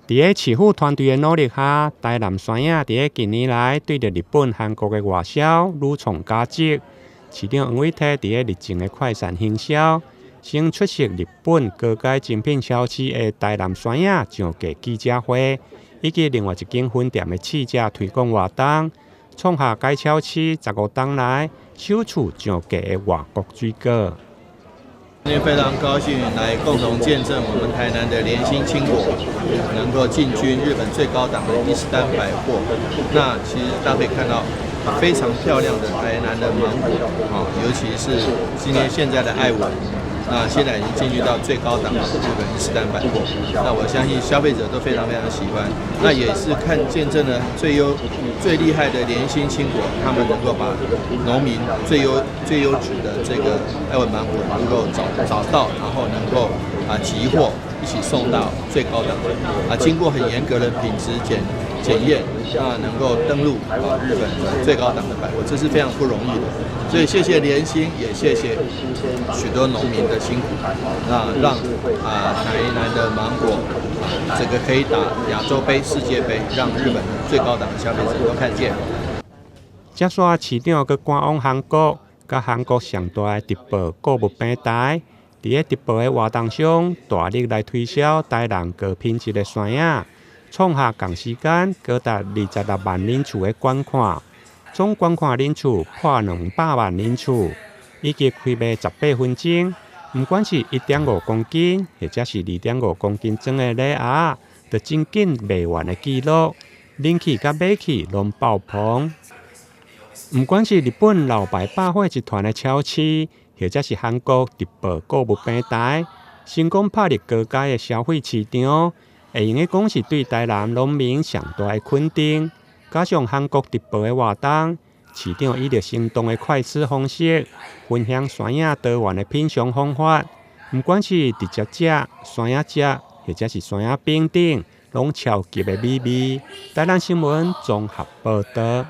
在市府团队的努力下，台南山影在近年来对着日本、韩国的外销屡创佳绩。市长黄伟泰在日前的快闪行销，先出席日本各界精品超市的台南山影上架记者会，以及另外一间分店的试食推广活动，创下该超市15档来首次上架的外国水果。今天非常高兴来共同见证我们台南的联心青果能够进军日本最高档的伊势丹百货。那其实大家可以看到非常漂亮的台南的芒果啊，尤其是现在的爱文，那现在已经进军到最高档的日本伊势丹百货。那我相信消费者都非常非常喜欢。那也是见证了最厉害的联心青果，他们能够把农民最优质的这个爱文芒果能够找到，然后能够集货一起送到最高档经过很严格的品质检验，那能够登陆日本的最高档的百货，这是非常不容易的。所以谢谢联心，也谢谢许多农民的辛苦，那让台南的芒果这个可以打亚洲杯、世界杯，让日本的最高档的消费者都看见。接续市长佮赶往韩国，甲韩国上大的直播购物平台，伫直播的活动上，大力来推销台南高品质的山影，创下同时间高达26万人次的观看，总观看人次破200万人次，以及开卖18分钟。不管是1.5公斤，或者是2.5公斤重的礼盒，都真紧卖完的记录，人气甲买气拢爆棚。不管是日本老牌百货集团的超市，或者是韩国直播购物平台，成功拍入各界的消费市场，会用的讲是对台南农民上大的肯定。加上韩国直播的活动，市长以着生动的快吃方式，分享山影多元的品尝方法。不管是直接食、山影食，或者是山影饼等，拢超级的美味。台南新闻综合报道。